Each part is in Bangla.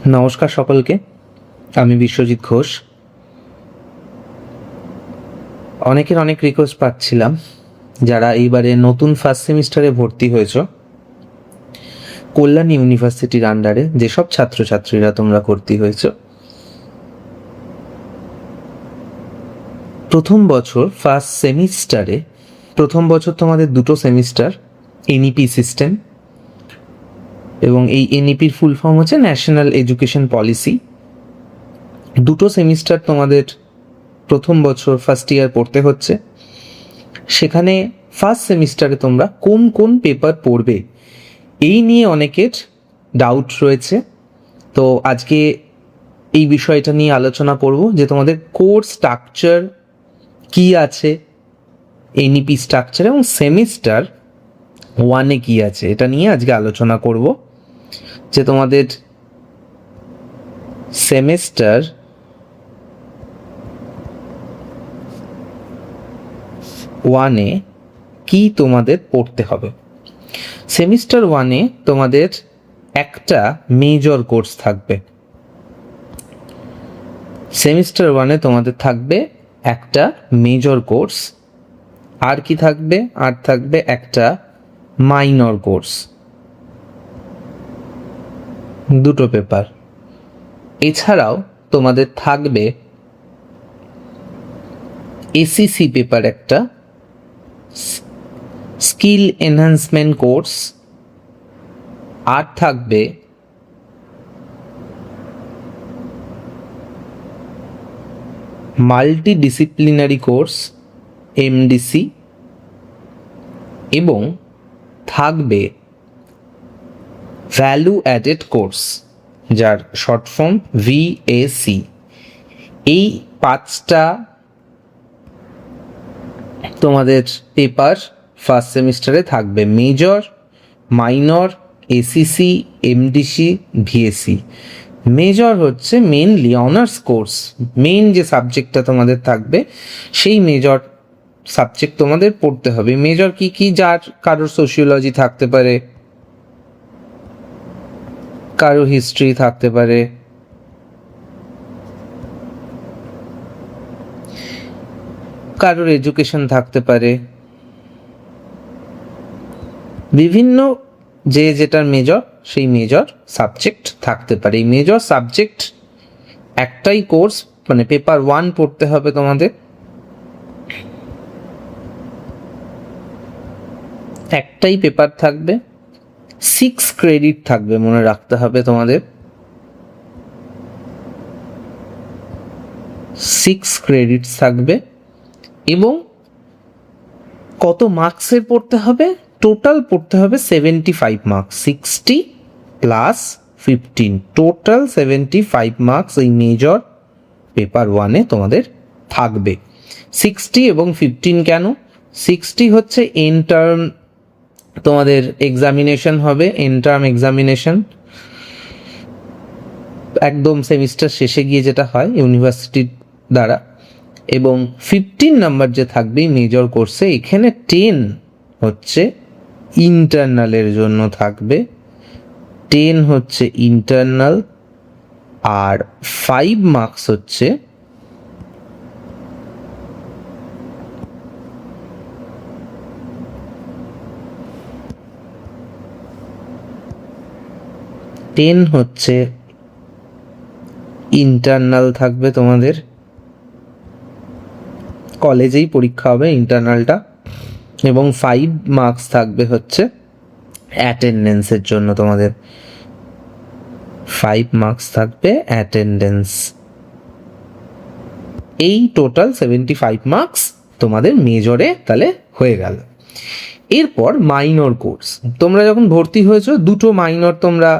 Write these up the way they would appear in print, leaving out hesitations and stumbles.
নমস্কার সকলকে, আমি বিশ্বজিৎ ঘোষ। অনেকের অনেক রিকোয়েস্ট পাচ্ছিলাম যারা এইবারে নতুন ফার্স্ট সেমিস্টারে ভর্তি হয়েছ কল্যাণ ইউনিভার্সিটির আন্ডারে, যেসব ছাত্রছাত্রীরা তোমরা ভর্তি হয়েছ, প্রথম বছর ফার্স্ট সেমিস্টারে, প্রথম বছর তোমাদের দুটো সেমিস্টার এনইপি সিস্টেম, এবং এই এনইপির ফুল ফর্ম হচ্ছে ন্যাশনাল এডুকেশন পলিসি। দুটো সেমিস্টার তোমাদের প্রথম বছর ফার্স্ট ইয়ার পড়তে হচ্ছে। সেখানে ফার্স্ট সেমিস্টারে তোমরা কোন কোন পেপার পড়বে এই নিয়ে অনেকের ডাউট রয়েছে। তো আজকে এই বিষয়টা নিয়ে আলোচনা করব যে তোমাদের কোর্স স্ট্রাকচার কি আছে, এনইপি স্ট্রাকচার, এবং সেমিস্টার ওয়ানে কি আছে, এটা নিয়ে আজকে আলোচনা করব। যে তোমাদের সেমিস্টার ওয়ানে কি তোমাদের পড়তে হবে। সেমিস্টার ওয়ানে তোমাদের একটা মেজর কোর্স থাকবে। সেমিস্টার ওয়ানে তোমাদের থাকবে একটা মেজর কোর্স, আর কি থাকবে, আর থাকবে একটা মাইনর কোর্স, দুটো পেপার। এছাড়াও তোমাদের থাকবে এসিসি পেপার, একটা স্কিল এনহ্যান্সমেন্ট কোর্স, আর থাকবে মাল্টিডিসিপ্লিনারি কোর্স এমডিসি, এবং থাকবে ভ্যালু অ্যাডেড কোর্স, যার শর্ট ফর্ম ভিএসি। এই পাঁচটা তোমাদের পেপার ফার্স্ট সেমিস্টারে থাকবে: major, minor, ACC, MDC, VAC. Major হচ্ছে মেনলি অনার্স কোর্স, মেন যে সাবজেক্টটা তোমাদের থাকবে সেই মেজর সাবজেক্ট তোমাদের পড়তে হবে। মেজর কি কি, যার কারোর সোশিওলজি থাকতে পারে, কারো হিস্ট্রি থাকতে পারে, কারোর এডুকেশন থাকতে পারে, বিভিন্ন যে যেটার মেজর সেই মেজর সাবজেক্ট থাকতে পারে। এই মেজর সাবজেক্ট একটাই কোর্স, মানে পেপার ওয়ান পড়তে হবে তোমাদের। একটাই পেপার থাকবে, 6 ক্রেডিট থাকবে, মনে রাখতে হবে তোমাদের। 6 ক্রেডিটস থাকবে। এবং কত মার্কসের পড়তে হবে? টোটাল পড়তে হবে 75 মার্কস, 60 প্লাস 15, টোটাল 75 মার্কস এই মেজর পেপার ওয়ানে তোমাদের থাকবে। 60 এবং 15 কেন? 60 হচ্ছে এন্ড টার্ম তোমাদের এক্সামিনেশন হবে, এন্ড টার্ম এক্সামিনেশন একদম সেমিস্টার শেষে গিয়ে যেটা হয় ইউনিভার্সিটির দ্বারা। এবং 15 নাম্বার যে থাকবে মেজর কোর্সে, এখানে 10 হচ্ছে ইন্টারনালের জন্য থাকবে, 10 হচ্ছে ইন্টারনাল, আর 5 মার্কস হচ্ছে ইন্টারনাল থাকবে তোমাদের। কলেজেই পরীক্ষা হবে ইন্টারনালটা। এবং 5 মার্কস থাকবে হচ্ছে অ্যাটেন্ডেন্সের জন্য তোমাদের, 5 মার্কস থাকবে অ্যাটেন্ডেন্স। এই টোটাল 75 মার্কস তোমাদের মেজরে তাহলে হয়ে গেল। এরপর মাইনর কোর্স। তোমরা যখন ভর্তি হয়েছো দুটো মাইনর তোমরা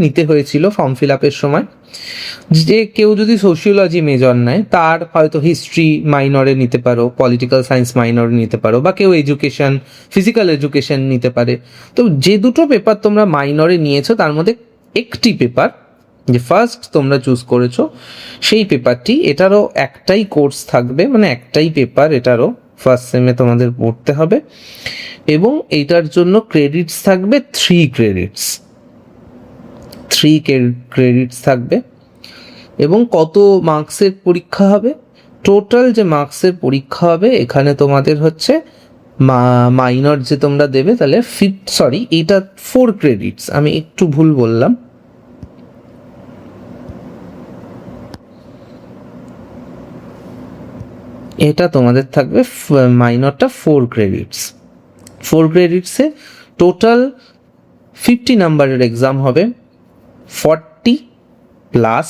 নিতে হয়েছিল ফর্ম ফিল আপের সময়। যে কেউ যদি সোশিওলজি মেজর নেয় তার হয়তো হিস্ট্রি মাইনরে নিতে পারো, পলিটিক্যাল সায়েন্স মাইনরে নিতে পারো, বা কেউ এডুকেশন, ফিজিক্যাল এডুকেশন নিতে পারে। তো যে দুটো পেপার তোমরা মাইনরে নিয়েছো তার মধ্যে একটি পেপার যে ফার্স্ট তোমরা চুজ করেছো সেই পেপারটি, এটারও একটাই কোর্স থাকবে, মানে একটাই পেপার, এটারও ফার্স্ট সেমে তোমাদের পড়তে হবে। এবং এইটার জন্য ক্রেডিটস থাকবে 3 ক্রেডিটস। 3 ক্রেডিটস থাকবে। এবং কত মার্কসের পরীক্ষা হবে? টোটাল যে মার্কসের পরীক্ষা হবে এখানে তোমাদের হচ্ছে মাইনর যে তোমরা দেবে, তাহলে এটা 4 ক্রেডিটস, আমি একটু ভুল বললাম। এটা তোমাদের থাকবে মাইনরটা 4 ক্রেডিটস। 4 ক্রেডিটসে টোটাল 50 নাম্বারের এক্সাম হবে। 40 প্লাস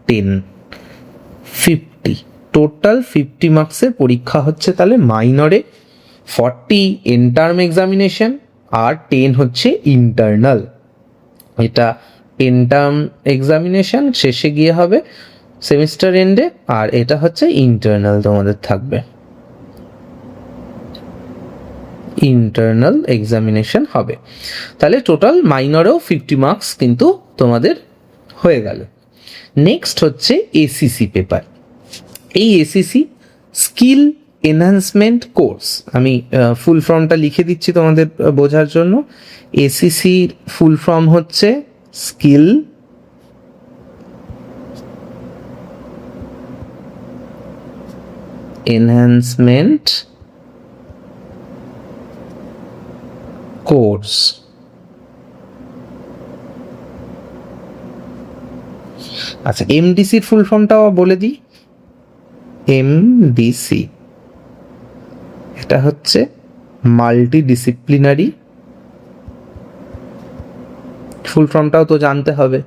10 50, টোটাল 50 মার্কসের পরীক্ষা হচ্ছে। তাহলে মাইনরে 40 এন্টার্ম এক্সামিনেশন আর 10 হচ্ছে ইন্টারনাল। এটা এন্টার্ম এক্সামিনেশন শেষে গিয়ে হবে সেমিস্টার এন্ডে, আর এটা হচ্ছে ইন্টারনাল তোমাদের থাকবে, ইন্টারনাল এক্সামিনেশন হবে। তাহলে টোটাল মাইনরেও 50 মার্কস কিন্তু তোমাদের হয়ে গেল। নেক্সট হচ্ছে এসিসি পেপার। এই এসিসি স্কিল এনহান্সমেন্ট কোর্স, আমি ফুল ফর্মটা লিখে দিচ্ছি তোমাদের বোঝার জন্য। এসিসির ফুল ফর্ম হচ্ছে স্কিল এনহান্সমেন্ট কোর্স। আচ্ছা, এমডিসির ফুল ফর্মটাও বলে দিই। এমডিসি এটা হচ্ছে মাল্টিডিসিপ্লিনারি, ফুল ফর্মটাও তো জানতে হবে।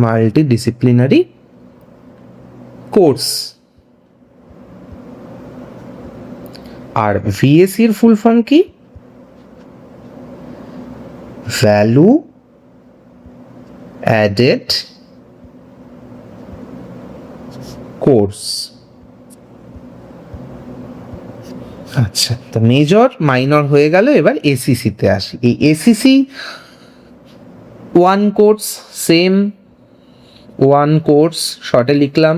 Multidisciplinary course. আর ভিএসির ফুল ফর্ম কি? Value added course. আচ্ছা, তো মেজর মাইনর হয়ে গেল। এবার এসিসিতে আসি। এই এসিসি 1 কোর্স, সেম 1 কোর্স শর্টে লিখলাম।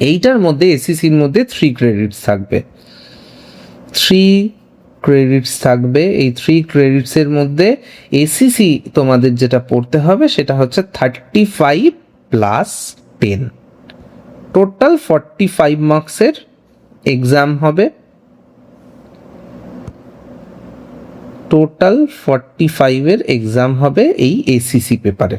এইটার মধ্যে এসিসির মধ্যে 3 ক্রেডিটস থাকবে। 3 ক্রেডিটস থাকবে। এই 3 ক্রেডিটসের মধ্যে এসিসি তোমাদের যেটা পড়তে হবে সেটা হচ্ছে 35 প্লাস 10, টোটাল 45 মার্কসের এক্সাম হবে। টোটাল 45-এর এক্সাম হবে এই এসিসি পেপারে।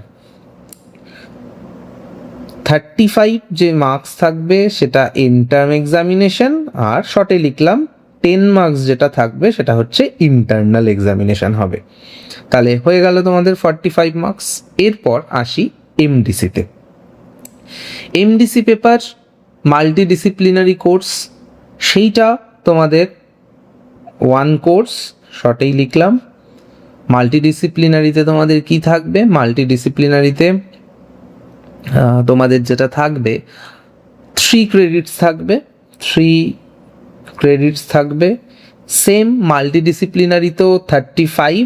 35 যে মার্কস থাকবে সেটা এন্টার্ম এক্সামিনেশন, আর শর্টে লিখলাম 10 মার্কস যেটা থাকবে সেটা হচ্ছে ইন্টারনাল এক্সামিনেশন হবে। তাহলে হয়ে গেল তোমাদের 45 মার্কস। এরপর আসি এমডিসিতে। এমডিসি পেপার মাল্টিডিসিপ্লিনারি কোর্স, সেইটা তোমাদের 1 কোর্স, শর্টেই লিখলাম। মাল্টিডিসিপ্লিনারিতে তোমাদের কি থাকবে? মাল্টিডিসিপ্লিনারিতে তোমাদের যেটা থাকবে 3 ক্রেডিটস থাকবে। 3 ক্রেডিটস থাকবে। সেম মাল্টিডিসিপ্লিনারিতেও 35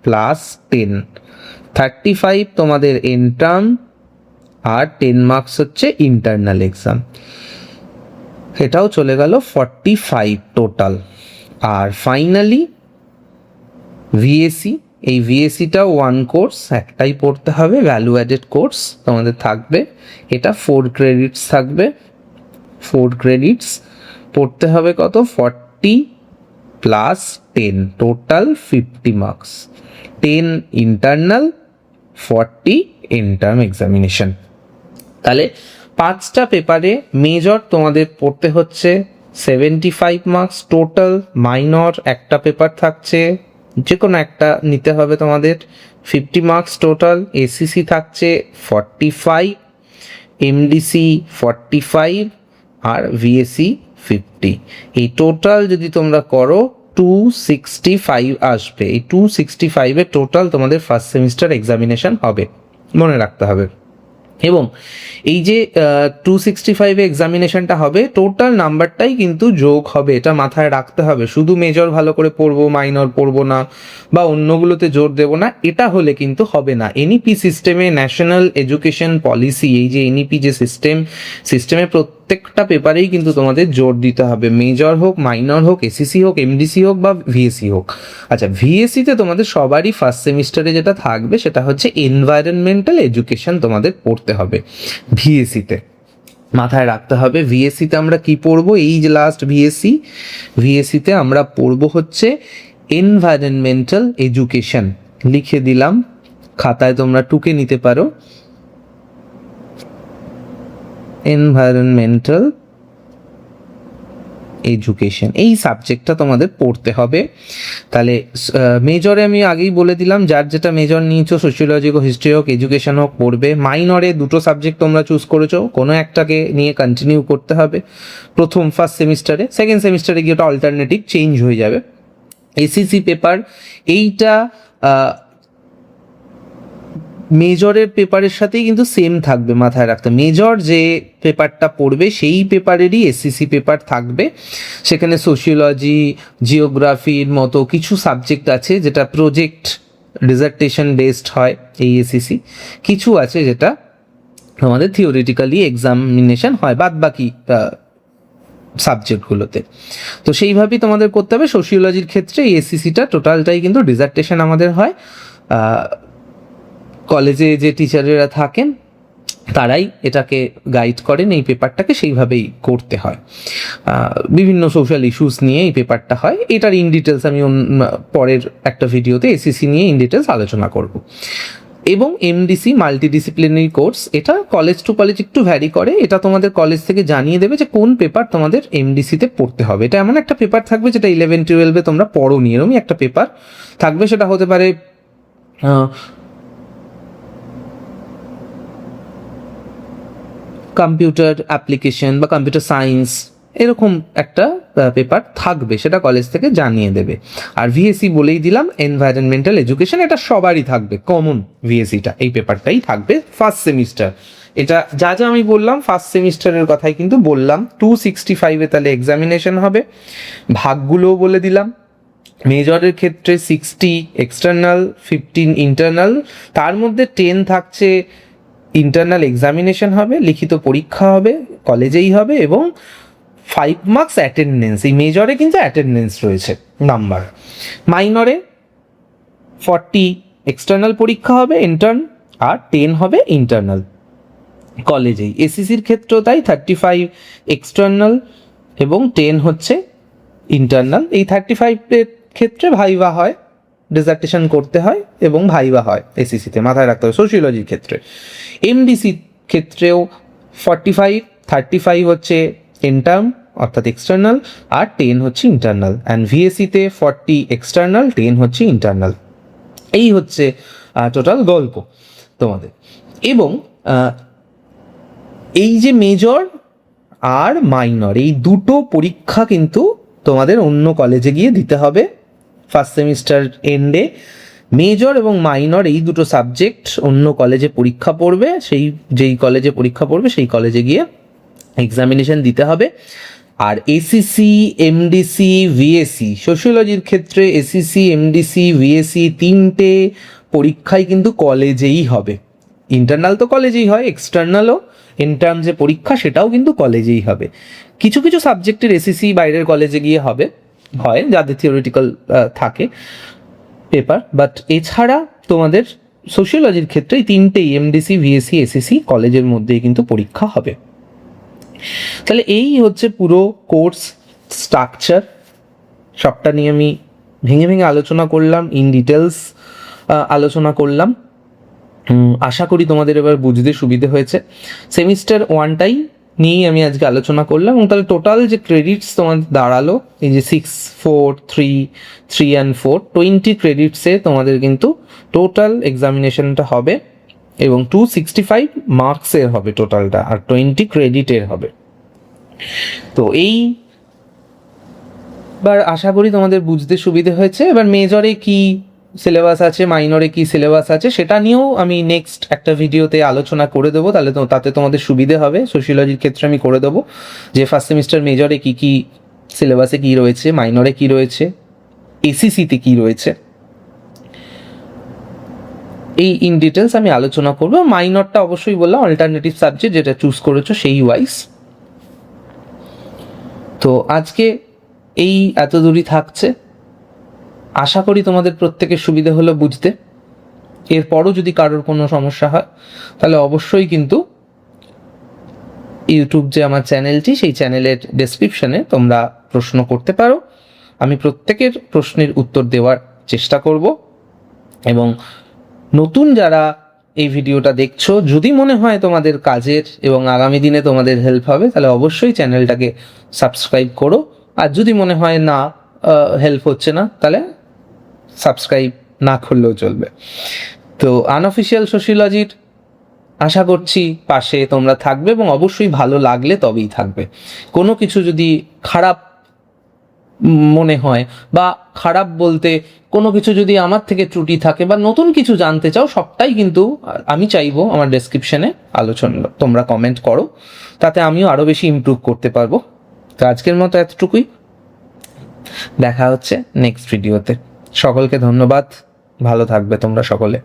প্লাস 10, 35 তোমাদের এন্টার্ম, আর 10 মার্কস হচ্ছে ইন্টারনাল এক্সাম। এটাও চলে গেল 45 টোটাল। আর ফাইনালি ভিএসি, এই ভিএসিটাও 1 কোর্স, একটাই পড়তে হবে, ভ্যালু অ্যাডেড কোর্স তোমাদের থাকবে। এটা 4 ক্রেডিটস থাকবে। 4 ক্রেডিটস পড়তে হবে কত? 40 plus 10, total 50 marks. 10 internal, 40 interim examination. তাহলে 5টা পেপারে মেজর তোমাদের পড়তে হচ্ছে 75 মার্কস টোটাল। মাইনর একটা পেপার থাকছে, যে কোনো একটা নিতে হবে তোমাদের, 50 মার্কস টোটাল। এসিসি থাকছে 45, এমডিসি 45, আর ভিএসি 50। এই টোটাল যদি তোমরা করো 265 আসবে। এই 265-এর টোটাল তোমাদের ফার্স্ট সেমিস্টার এক্সামিনেশন হবে, মনে রাখতে হবে। এবং এই যে 265 এক্সামিনেশনটা হবে, টোটাল নাম্বারটাই কিন্তু যোগ হবে, এটা মাথায় রাখতে হবে। শুধু মেজর ভালো করে পড়বো, মাইনর পড়বো না, বা অন্যগুলোতে জোর দেবো না, এটা হলে কিন্তু হবে না। এনইপি সিস্টেমে, ন্যাশনাল এডুকেশন পলিসি, এই যে এনইপি যে সিস্টেমে প্রত্যেকটা পেপারেই কিন্তু তোমাদের জোর দিতে হবে, মেজর হোক, মাইনর হোক, এসিসি হোক, এমডিসি হোক বা ভিএসি হোক। আচ্ছা, ভিএসিতে তোমাদের সবারই ফার্স্ট সেমিস্টারে যেটা থাকবে সেটা হচ্ছে এনভায়রনমেন্টাল এডুকেশন তোমাদের পড়তে হবে ভিএসিতে। মাথায় রাখতে হবে ভিএসিতে আমরা কি পড়বো, এই যে লাস্ট ভিএসিতে আমরা পড়বো হচ্ছে এনভায়রনমেন্টাল এডুকেশন। লিখে দিলাম, খাতায় তোমরা টুকে নিতে পারো, এনভায়রনমেন্টাল এডুকেশন, এই সাবজেক্টটা তোমাদের পড়তে হবে। তাহলে মেজরে আমি আগেই বলে দিলাম, যার যেটা মেজর নিয়েছো, সোশিওলজি হোক, হিস্ট্রি হোক, এডুকেশন হোক, পড়বে। মাইনরে দুটো সাবজেক্ট তোমরা চুজ করেছো, কোনো একটাকে নিয়ে কন্টিনিউ করতে হবে ফার্স্ট সেমিস্টারে। সেকেন্ড সেমিস্টারে গিয়ে ওটা অল্টারনেটিভ চেঞ্জ হয়ে যাবে। এসিসি পেপার, এইটা মেজরের পেপারের সাথেই কিন্তু সেম থাকবে, মাথায় রাখতে। মেজর যে পেপারটা পড়বে সেই পেপারেরই এসসিসি পেপার থাকবে। সেখানে সোশিওলজি, জিওগ্রাফির মতো কিছু সাবজেক্ট আছে যেটা প্রজেক্ট ডিসার্টেশন বেসড হয় এই এসসিসি, কিছু আছে যেটা আমাদের থিওরিটিক্যালি এক্সামিনেশন হয় বাদ বাকি সাবজেক্টগুলোতে। তো সেইভাবেই তোমাদের করতে হবে। সোশিওলজির ক্ষেত্রে এই এসসিসিটা টোটালটাই কিন্তু ডিসার্টেশন আমাদের হয়। কলেজে যে টিচারেরা থাকেন তারাই এটাকে গাইড করেন, এই পেপারটাকে সেইভাবেই করতে হয়। বিভিন্ন সোশ্যাল ইস্যুস নিয়ে এই পেপারটা হয়। এটার ইন ডিটেলস আমি পরের একটা ভিডিওতে এসিসি নিয়ে ইন ডিটেলস আলোচনা করব। এবং এমডিসি, মাল্টিডিসিপ্লিনারি কোর্স, এটা কলেজ টু কলেজ একটু ভ্যারি করে। এটা তোমাদের কলেজ থেকে জানিয়ে দেবে যে কোন পেপার তোমাদের এমডিসিতে পড়তে হবে। এটা এমন একটা পেপার থাকবে যেটা 11-12 তোমরা পড়ো নি, এরকমই একটা পেপার থাকবে। সেটা হতে পারে কম্পিউটার অ্যাপ্লিকেশন বা কম্পিউটার সায়েন্স, এরকম একটা পেপার থাকবে, সেটা কলেজ থেকে জানিয়ে দেবে। আর ভিএসি বলেই দিলাম, এনভায়রনমেন্টাল এডুকেশন, এটা সবারই থাকবে, কমন ভিএসিটা এই পেপারটাই থাকবে ফার্স্ট সেমিস্টার। এটা যা যা আমি বললাম ফার্স্ট সেমিস্টারের কথাই কিন্তু বললাম। 265 তাহলে এক্সামিনেশন হবে, ভাগগুলোও বলে দিলাম। মেজরের ক্ষেত্রে 60 এক্সটার্নাল, 15 ইন্টারনাল, তার মধ্যে 10 থাকছে ইন্টারনাল এক্সামিনেশন হবে, লিখিত পরীক্ষা হবে, কলেজেই হবে, এবং 5 মার্কস অ্যাটেন্ডেন্স। এই মেজরে কিন্তু অ্যাটেন্ডেন্স রয়েছে নাম্বার। মাইনরে 40 এক্সটার্নাল পরীক্ষা হবে ইন্টার্ন, আর 10 হবে ইন্টারনাল কলেজেই। এসিসির ক্ষেত্রেও তাই, 35 এক্সটার্নাল এবং 10 হচ্ছে ইন্টারনাল। এই 35 এর ক্ষেত্রে ভাইভা হয়, ডিসার্টেশন করতে হয় এবং ভাইভা হয় এসিসিতে, মাথায় রাখতে হবে। সোশিওলজির ক্ষেত্রে, এমডিসির ক্ষেত্রেও 35 হচ্ছে ইন্টার্ন অর্থাৎ এক্সটার্নাল, আর 10 হচ্ছে ইন্টারনাল। অ্যান্ড ভিএসিতে 40 এক্সটার্নাল, 10 হচ্ছে ইন্টারনাল। এই হচ্ছে টোটাল গল্প তোমাদের। এবং এই যে মেজর আর মাইনর, এই দুটো পরীক্ষা কিন্তু তোমাদের অন্য কলেজে গিয়ে দিতে হবে ফার্স্ট সেমিস্টার এন্ডে। মেজর এবং মাইনর এই দুটো সাবজেক্ট অন্য কলেজে পরীক্ষা পড়বে, যেই কলেজে পরীক্ষা পড়বে সেই কলেজে গিয়ে এক্সামিনেশন দিতে হবে। আর এসিসি, এমডিসি, ভিএসি, সোশিওলজির ক্ষেত্রে এসিসি, এমডিসি, ভিএসি তিনটে পরীক্ষাই কিন্তু কলেজেই হবে। ইন্টারনাল তো কলেজেই হয়, এক্সটার্নালও ইন্টার্ন যে পরীক্ষা সেটাও কিন্তু কলেজেই হবে। কিছু কিছু সাবজেক্টের এসিসি বাইরের কলেজে গিয়ে হয় যাদের থিওরিটিক্যাল থাকে পেপার, বাট এছাড়া তোমাদের সোশিওলজির ক্ষেত্রে তিনটেই এমডিসি, ভিএসি, এসিসি কলেজের মধ্যেই কিন্তু পরীক্ষা হবে। তাহলে এই হচ্ছে পুরো কোর্স স্ট্রাকচার, সবটা নিয়ে আমি ভেঙে ভেঙে আলোচনা করলাম, ইন ডিটেলস আলোচনা করলাম। আশা করি তোমাদের এবার বুঝতে সুবিধে হয়েছে। সেমিস্টার ওয়ানটাই নিয়েই আমি আজকে আলোচনা করলাম। এবং তাহলে টোটাল যে ক্রেডিটস তোমাদের দাঁড়ালো, এই যে 6, 4, 3 and 4, 20 ক্রেডিটসে তোমাদের কিন্তু টোটাল এক্সামিনেশনটা হবে, এবং 265 মার্কসের হবে টোটালটা, আর 20 ক্রেডিটের হবে। তো এইবার আশা করি তোমাদের বুঝতে সুবিধে হয়েছে। এবার মেজরে কি সিলেবাস আছে, মাইনরে কি সিলেবাস আছে, সেটা নিয়েও আমি নেক্সট একটা ভিডিওতে আলোচনা করে দেবো, তাহলে তো তাতে তোমাদের সুবিধে হবে। সোশিওলজির ক্ষেত্রে আমি করে দেবো যে ফার্স্ট সেমিস্টার মেজরে কি কি সিলেবাসে কি রয়েছে, মাইনরে কি রয়েছে, এসিসিতে কি রয়েছে, এই ইন ডিটেলস আমি আলোচনা করবো। মাইনরটা অবশ্যই বললাম অল্টারনেটিভ সাবজেক্ট, যেটা চুজ করেছো সেই ওয়াইজ। তো আজকে এই এত দূরই থাকছে। আশা করি তোমাদের প্রত্যেকের সুবিধে হলো বুঝতে। এরপরও যদি কারোর কোনো সমস্যা হয় তাহলে অবশ্যই কিন্তু ইউটিউব যে আমার চ্যানেলটি, সেই চ্যানেলের ডেসক্রিপশনে তোমরা প্রশ্ন করতে পারো। আমি প্রত্যেকের প্রশ্নের উত্তর দেওয়ার চেষ্টা করব। এবং নতুন যারা এই ভিডিওটা দেখছো, যদি মনে হয় তোমাদের কাজের এবং আগামী দিনে তোমাদের হেল্প হবে, তাহলে অবশ্যই চ্যানেলটাকে সাবস্ক্রাইব করো। আর যদি মনে হয় না হেল্প হচ্ছে না, তাহলে সাবস্ক্রাইব না করলেও চলবে। তো আনঅফিসিয়াল সোশিওলজির আশা করছি পাশে তোমরা থাকবে, এবং অবশ্যই ভালো লাগলে তবেই থাকবে। কোনো কিছু যদি খারাপ মনে হয়, বা খারাপ বলতে কোনো কিছু যদি আমার থেকে ত্রুটি থাকে, বা নতুন কিছু জানতে চাও, সবটাই কিন্তু আমি চাইবো আমার ডেসক্রিপশনে আলোচনা তোমরা কমেন্ট করো, তাতে আমিও আরও বেশি ইমপ্রুভ করতে পারবো। তো আজকের মতো এতটুকুই, দেখা হচ্ছে নেক্সট ভিডিওতে। সকলকে ধন্যবাদ, ভালো থাকবে তোমরা সকলে।